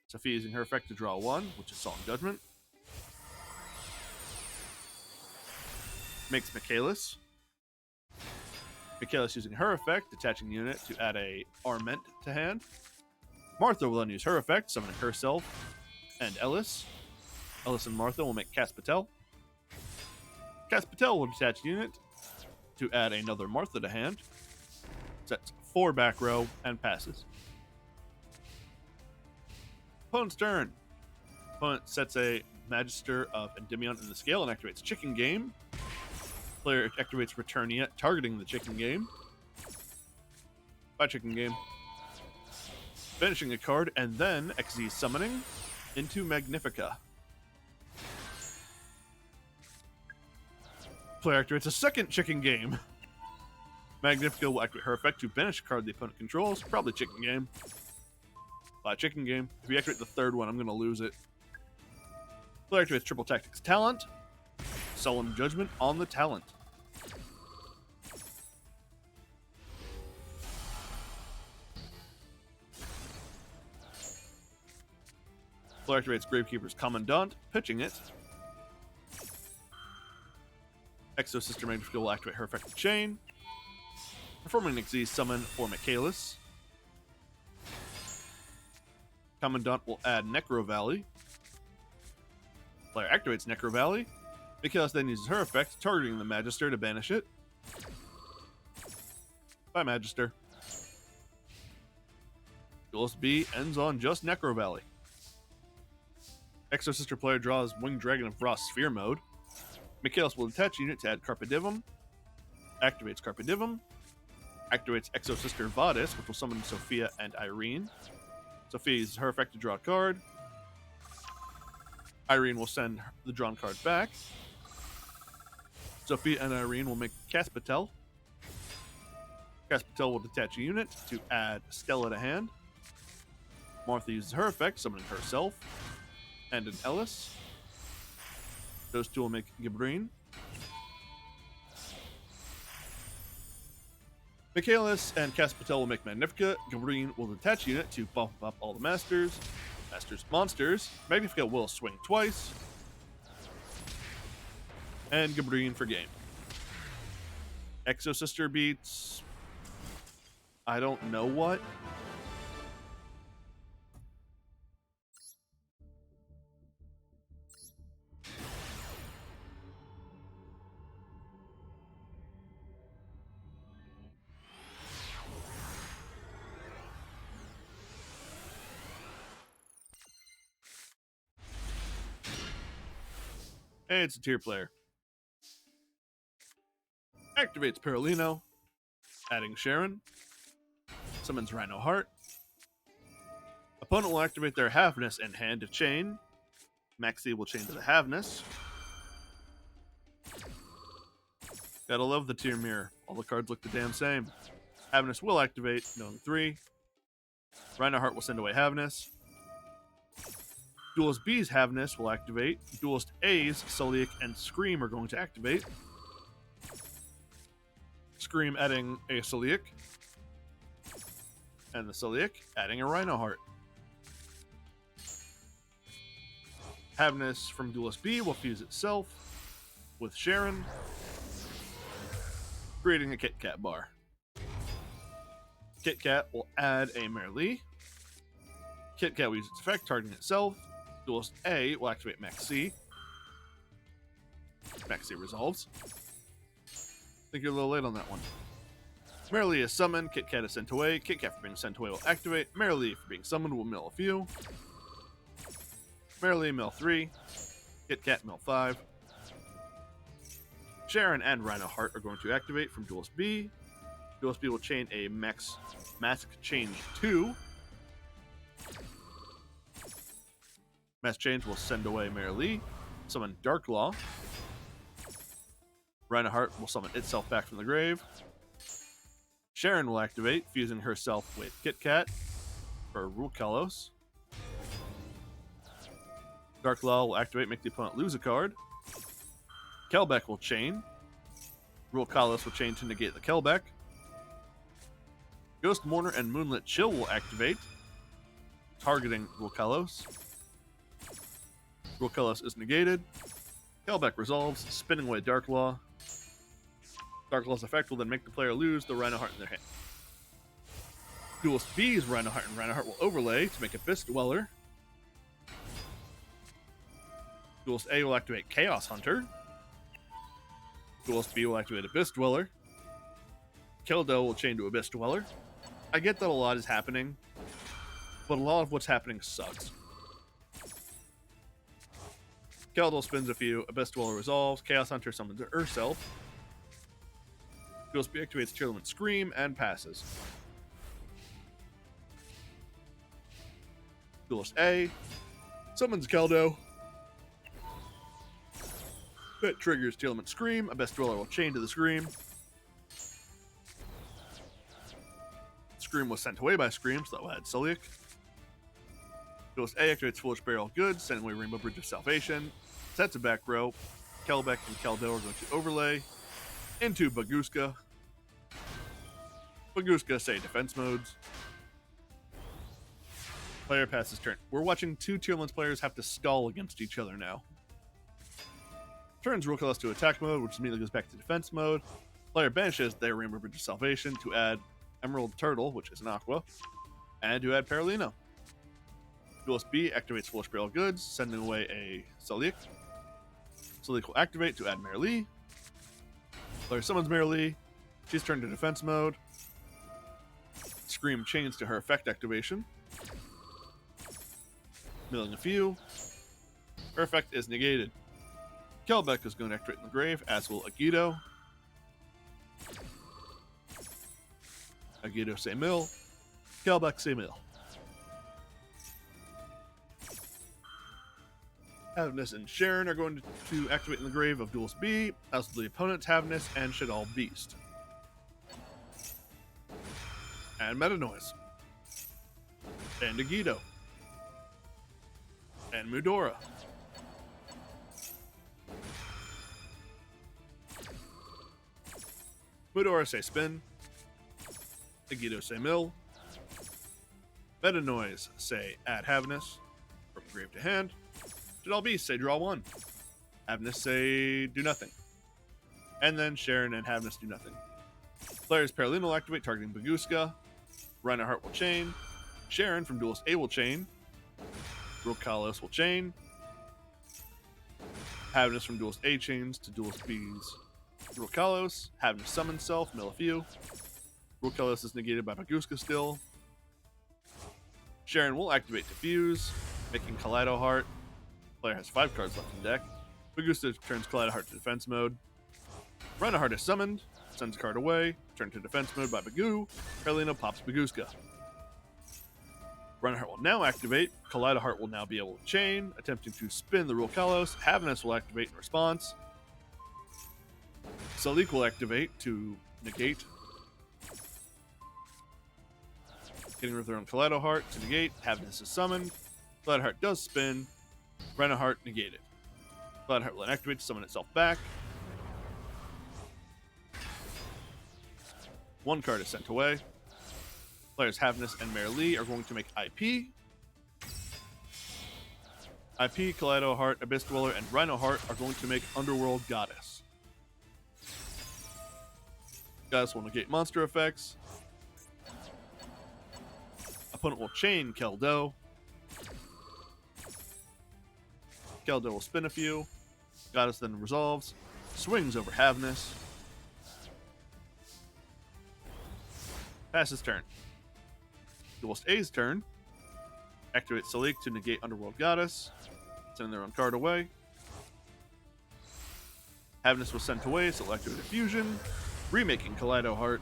Speaker 1: Sophia using her effect to draw 1, which is Solemn Judgment. Makes Michaelis. Michaelis using her effect, detaching the unit to add a Arment to hand. Martha will then use her effect, summoning herself and Ellis. Ellis and Martha will make Caspatel. Caspatel will detach the unit to add another Martha to hand. Sets 4 back row and passes. Opponent's turn. Opponent sets a Magister of Endymion in the scale and activates Chicken Game. Player activates Returnia, targeting the Chicken Game. By Chicken Game. Finishing a card, and then XZ summoning into Magnifica. Player activates a second Chicken Game. Magnifica will activate her effect to banish a card the opponent controls, probably Chicken Game. By Chicken Game. If we activate the third one, I'm going to lose it. Player activates Triple Tactics Talent. Solemn Judgment on the talent. Player activates Gravekeeper's Commandant, pitching it. Exo Sister Magnifica will activate her effect to chain. Performing an XZ summon for Michaelis. Commandant will add Necro Valley. Player activates Necro Valley. Michaelis then uses her effect, targeting the Magister to banish it. By Magister. Duelist B ends on just Necro Valley. Exo Sister player draws Winged Dragon of Frost Sphere mode. Michaelis will detach unit to add Carpe Divum. Activates Carpe Divum. Activates Exo Sister Vadis, which will summon Sophia and Irene. Sophia uses her effect to draw a card. Irene will send the drawn card back. Sophia and Irene will make Caspatel. Caspatel will detach a unit to add Stella to hand. Martha uses her effect, summoning herself and an Ellis. Those two will make Gibrine. Michaelis and Caspatel will make Magnifica. Gibrine will detach unit to buff up all the masters. Monsters. Magnifica will swing twice. And Gibrine for game. Exo Sister beats I don't know what. Hey, it's a tier player. Activates Perlino, adding Sharon. Summons Rhino Heart. Opponent will activate their Havness and hand to chain. Maxi will chain to the Havness. Gotta love the tier mirror. All the cards look the damn same. Havness will activate, knowing 3. Rhino Heart will send away Havness. Duelist B's Havness will activate. Duelist A's Sulliek and Scream are going to activate. Scream adding a Sulliek. And the Sulliek adding a Rhino Heart. Havness from Duelist B will fuse itself with Sharon, creating a Kit Kat bar. Kit Kat will add a Merlee. Kit Kat will use its effect, targeting itself. Duelist A will activate Max C. Max C resolves. I think you're a little late on that one. Merlee is summoned. Kit Kat is sent away. Kit Kat for being sent away will activate. Merlee for being summoned will mill a few. Merlee mill 3. Kit Kat mill 5. Sharon and Rhino Heart are going to activate from Duelist B. Duelist B will chain a Mask Change 2. Mask Change will send away Merlee. Summon Dark Law. Rhino Heart will summon itself back from the grave. Sharon will activate, fusing herself with Kit Kat for Rule Kalos. Dark Law will activate, make the opponent lose a card. Kelbeck will chain. Rule Kalos will chain to negate the Kelbeck. Ghost Mourner and Moonlit Chill will activate, targeting Rule Kalos. Rule Kalos is negated. Kelbeck resolves, spinning away Dark Law. Dark Law's effect will then make the player lose the Rhino Heart in their hand. Duelist B's Rhino Heart and Rhino Heart will overlay to make Abyss Dweller. Duelist A will activate Chaos Hunter. Duelist B will activate Abyss Dweller. Keldo will chain to Abyss Dweller. I get that a lot is happening, but a lot of what's happening sucks. Keldo spins a few, Abyss Dweller resolves, Chaos Hunter summons herself. Duelist B activates Tearlament Scream and passes. Duelist A summons Keldo. That triggers Tearlament Scream. Abyss Dweller will chain to the Scream. Scream was sent away by Scream, so that will add Sulliek. Duelist A activates Foolish Burial Goods, sending away Rainbow Bridge of Salvation. Sets a back row. Kelbeck and Keldo are going to overlay into Baguska. Baguska say defense modes. Player passes turn. We're watching 2 Tier 1 players have to stall against each other now. Turns Rule Kalos to attack mode, which immediately goes back to defense mode. Player banishes their Rainbow Bridge of Salvation to add Emerald Turtle, which is an Aqua, and to add Perlino. Duelist B activates Foolish Burial Goods, sending away a Sulliek. Sulliek will activate to add Merlee. Player summons Merlee. She's turned to defense mode. Scream chains to her effect activation. Milling a few. Her effect is negated. Kelbeck is going to activate in the grave, as will Agido. Agido say mill. Kelbeck say mill. Havness and Sharon are going to activate in the grave of Duelist B, as will the opponent's Havness and Shaddoll Beast. And Meta Noise. And Agido. And Mudora. Mudora say spin. Agido say mill. Meta Noise say add Havness from grave to hand. Shaddoll Beast say draw 1. Havness say do nothing. And then Sharon and Havness do nothing. Players Perlino will activate, targeting Baguska. Rhino Heart will chain. Sharon from Duelist A will chain. Rule Kalos will chain. Havness from Duelist A chains to Duelist B's Rule Kalos. Havness summon self, mill a few. Rule Kalos is negated by Baguska still. Sharon will activate Diffuse, making Kaleido Heart. Player has 5 cards left in deck. Baguska turns Kaleido Heart to defense mode. Rhino Heart is summoned, sends a card away, turned to defense mode by Bagoo. Perlino pops Baguska. Rhino Heart will now activate. Kaleido Heart will now be able to chain, attempting to spin the Rule Kalos. Havness will activate in response. Salik will activate to negate. Getting rid of their own Kaleido Heart to negate. Havness is summoned. Kaleido Heart does spin. Rhino Heart negated. Kaleido Heart will then activate to summon itself back. One card is sent away. Players Havness and Mare Lee are going to make IP. IP, Kaleido Heart, Abyss Dweller, and Rhino Heart are going to make Underworld Goddess. Goddess will negate monster effects. Opponent will chain Keldo. Keldo will spin a few. Goddess then resolves. Swings over Havness. Passes turn. Duelist A's turn. Activate Salik to negate Underworld Goddess. Send their own card away. Havness was sent away, so it'll activate a fusion. Remaking Kaleido Heart.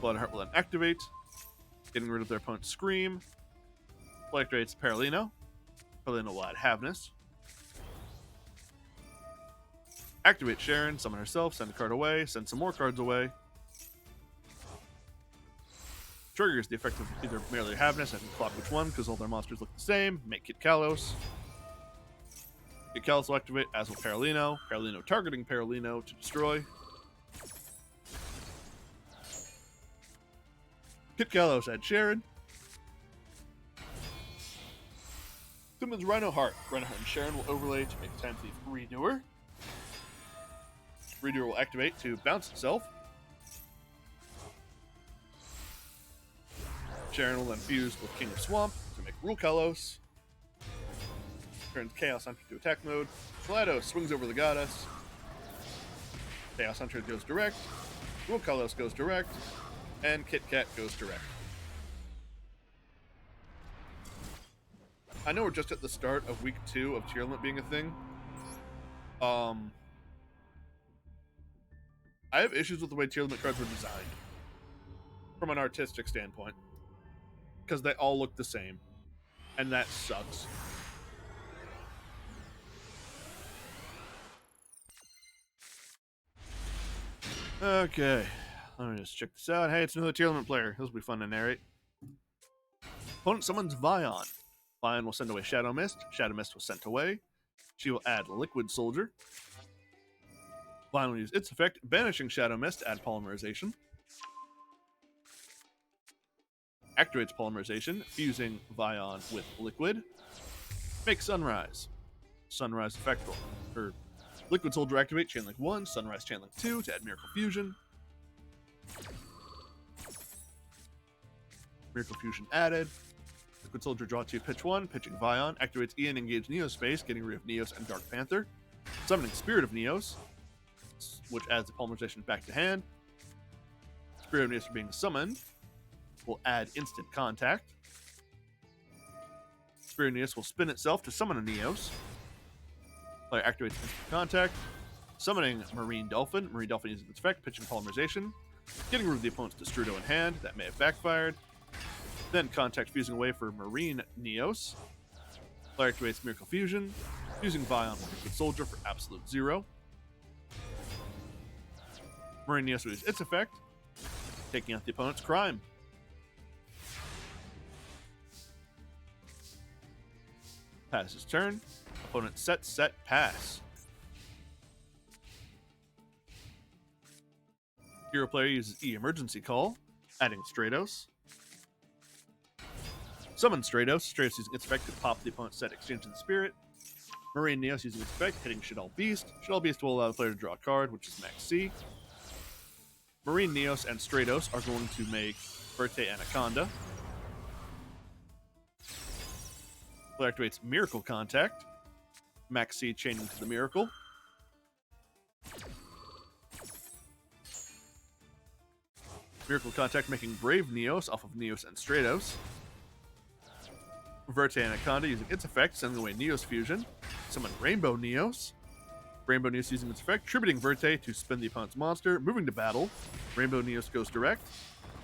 Speaker 1: Kaleido Heart will then activate. Getting rid of their opponent's Scream. Activates Perlino. Perlino will add Havness. Activate Sharon, summon herself, send a card away, send some more cards away. Triggers the effect of either merely Havness, I can clock which one because all their monsters look the same. Make Kit Kalos. Kit Kalos will activate, as will Perlino. Perlino targeting Perlino to destroy. Kit Kalos add Sharon. Summons Rhino Heart. Rhino Heart and Sharon will overlay to make Time Thief Redoer. Redoer will activate to bounce itself. Sharon will then fuse with King of Swamp to make Rule Kalos. Turns Chaos Hunter to attack mode. Kaleido swings over the Goddess. Chaos Hunter goes direct. Rule Kalos goes direct. And Kit Kat goes direct. I know we're just at the start of week 2 of tier limit being a thing. I have issues with the way tier limit cards were designed. From an artistic standpoint. Because they all look the same. And that sucks. Okay. Let me just check this out. Hey, it's another tier limit player. This will be fun to narrate. Opponent summons Vion. Vion will send away Shadow Mist. Shadow Mist was sent away. She will add Liquid Soldier. Vion will use its effect, banishing Shadow Mist to add Polymerization. Activates Polymerization, fusing Vion with Liquid. Make Sunrise. Sunrise effect or Liquid Soldier activate, Chainlink 1, Sunrise Chainlink 2 to add Miracle Fusion. Miracle Fusion added. Liquid Soldier draw 2, pitch 1, pitching Vion. Activates Ian Engage Neospace, getting rid of Neos and Dark Panther. Summoning Spirit of Neos, which adds the Polymerization back to hand. Spirit of Neos being summoned will add Instant Contact. Spirit of Neos will spin itself to summon a Neos. Player activates Instant Contact. Summoning Marine Dolphin. Marine Dolphin uses its effect, pitching Polymerization. Getting rid of the opponent's Destrudo in hand. That may have backfired. Then Contact fusing away for Marine Neos. Player activates Miracle Fusion. Fusing Vion with Liquid Soldier for absolute 0. Marine Neos will use its effect, taking out the opponent's Crime. Passes turn. Opponent set, pass. Hero player uses E-Emergency Call, adding Stratos. Summon Stratos. Stratos using its effect to pop the opponent's set, exchanging the spirit. Marine Neos using its effect, hitting Shadal Beast. Shadal Beast will allow the player to draw a card, which is Max C. Marine Neos and Stratos are going to make Verte Anaconda. Player activates Miracle Contact. Max C chaining to the Miracle. Miracle Contact making Brave Neos off of Neos and Stratos. Verte Anaconda using its effect, sending away Neos Fusion. Summon Rainbow Neos. Rainbow Neos using its effect, tributing Verte to spin the opponent's monster, moving to battle. Rainbow Neos goes direct,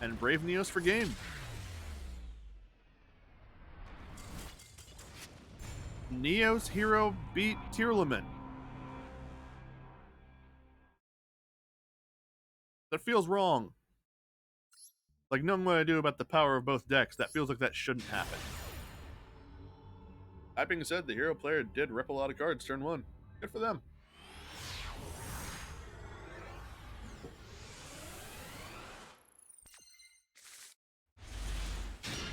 Speaker 1: and Brave Neos for game. Neos hero beat Tearlaman. That feels wrong. Like, knowing what I do about the power of both decks, that feels like that shouldn't happen. That being said, the hero player did rip a lot of cards turn 1. Good for them.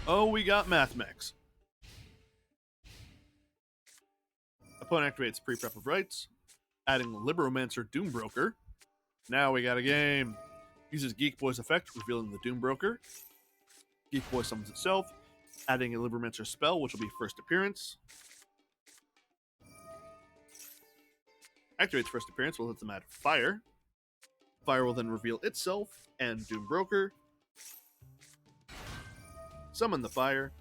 Speaker 1: Oh, we got Math Mechs. Opponent activates pre-prep of rights, adding Libromancer Doombroker. Now we got a game. Uses Geek Boy's effect, revealing the Doombroker. Geek Boy summons itself, adding a Libromancer spell, which will be first appearance. Activates first appearance, will let them add Fire. Fire will then reveal itself and Doombroker. Summon the Fire.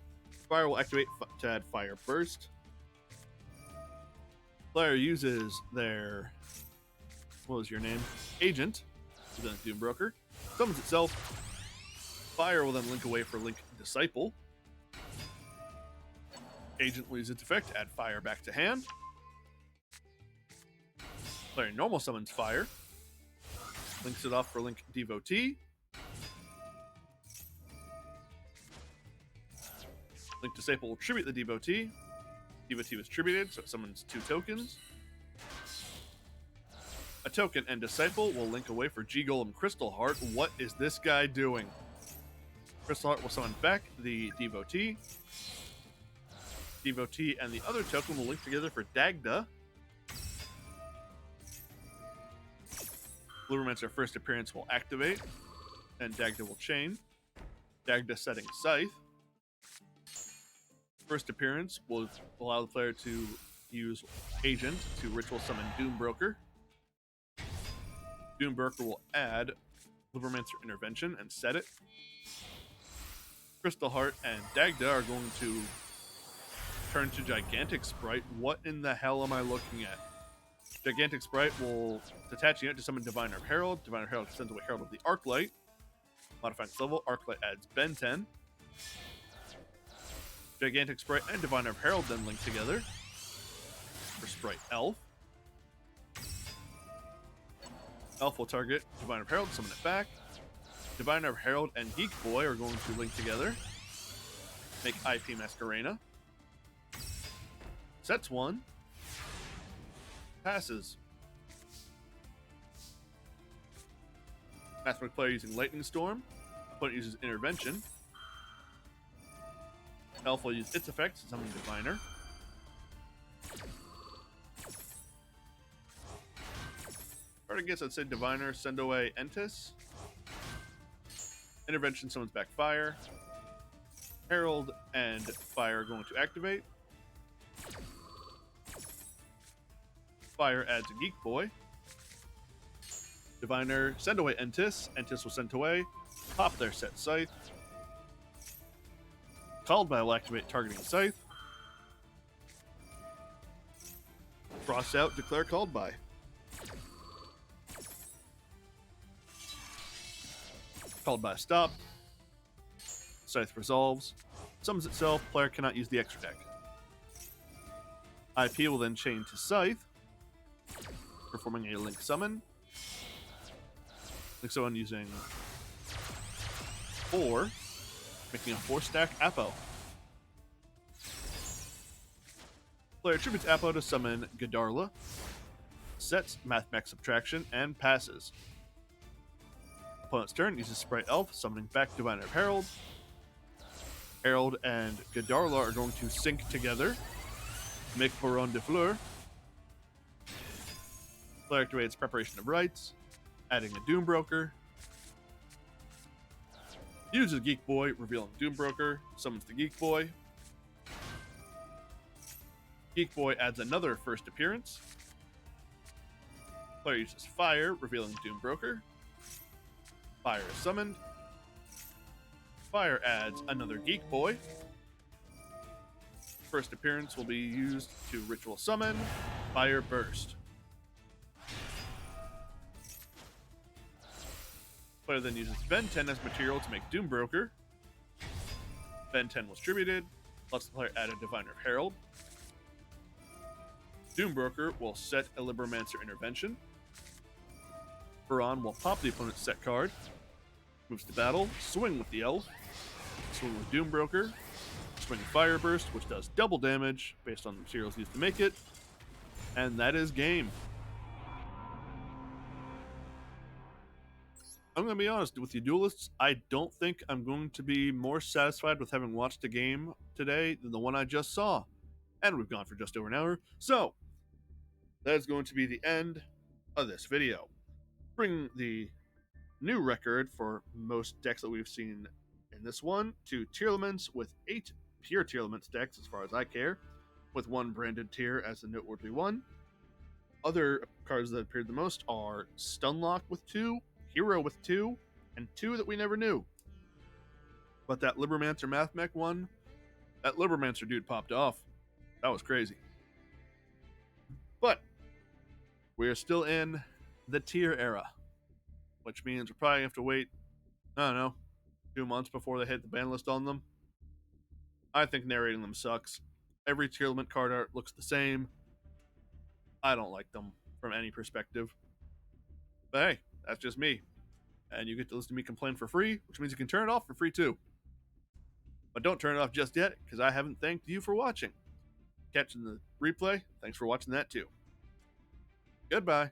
Speaker 1: Fire will activate to add Fire Burst. Player uses their, what was your name? Agent, then Doombroker. Summons itself. Fire will then link away for Link Disciple. Agent will use its effect, add Fire back to hand. Player normal summons Fire. Links it off for Link Devotee. Link Disciple will tribute the Devotee. Devotee was tributed, so it summons 2 tokens. A token and Disciple will link away for G-Golem Crystal Heart. What is this guy doing? Crystal Heart will summon back the Devotee. Devotee and the other token will link together for Dagda. Libromancer first appearance will activate, and Dagda will chain. Dagda setting Scythe. First appearance will allow the player to use Agent to ritual summon Doombroker. Doombroker will add Libromancer Intervention and set it. Crystal Heart and Dagda are going to turn to Gigantic Sprite. What in the hell am I looking at? Gigantic Sprite will detach unit to summon Diviner of Herald. Diviner of Herald sends away Herald of the Arclight. Modifying its level, Arclight adds Ben 10. Gigantic Sprite and Diviner of Herald then link together for Sprite Elf. Elf will target Diviner of Herald, summon it back. Diviner of Herald and Geek Boy are going to link together. Make IP Masquerena. Sets 1. Passes. Mathematic player using Lightning Storm. Opponent uses Intervention. Elf will use its effects to summon Diviner. Or I guess I'd say Diviner, send away Entis. Intervention summons back Fire. Herald and Fire are going to activate. Fire adds a Geek Boy. Diviner, send away Entis. Entis will send away. Pop their set Scythe. Called by will activate targeting Scythe. Cross out, declare called by. Called by stop. Scythe resolves. Summons itself. Player cannot use the extra deck. IP will then chain to Scythe, performing a Link Summon. Link Summon using 4, making a 4-stack Apo. Player tributes Apo to summon Gadarla, sets Math Mech Subtraction, and passes. Opponent's turn uses Sprite Elf, summoning back Diviner of Herald. Herald and Gadarla are going to sync together, make Baron de Fleur. Player activates Preparation of Rites, adding a Doombroker. Uses Geek Boy, revealing Doombroker, summons the Geek Boy. Geek Boy adds another first appearance. Player uses Fire, revealing Doombroker. Fire is summoned. Fire adds another Geek Boy. First appearance will be used to ritual summon Fire Burst. Player then uses Ben 10 as material to make Doombroker. Ben 10 was distributed. Lets the player add a Diviner of Herald. Doombroker will set a Libromancer intervention. Baron will pop the opponent's set card. Moves to battle. Swing with the elf. Swing with Doombroker. Swing Fire Burst, which does double damage based on the materials used to make it. And that is game. I'm going to be honest with you, duelists. I don't think I'm going to be more satisfied with having watched a game today than the one I just saw. And we've gone for just over an hour. So, that is going to be the end of this video. Bring the new record for most decks that we've seen in this one to tier elements with 8 pure tier elements decks, as far as I care, with 1 branded tier as the noteworthy one. Other cards that appeared the most are Stunlock with 2, Hero with 2, and 2 that we never knew. But that Libromancer Math Mech one, that Libromancer dude popped off. That was crazy. But we are still in the tier era, which means we're probably have to wait, I don't know, 2 months before they hit the ban list on them. I think narrating them sucks. Every tier element card art looks the same. I don't like them from any perspective. But hey, that's just me. And you get to listen to me complain for free, which means you can turn it off for free too. But don't turn it off just yet, because I haven't thanked you for watching. Catching the replay, thanks for watching that too. Goodbye.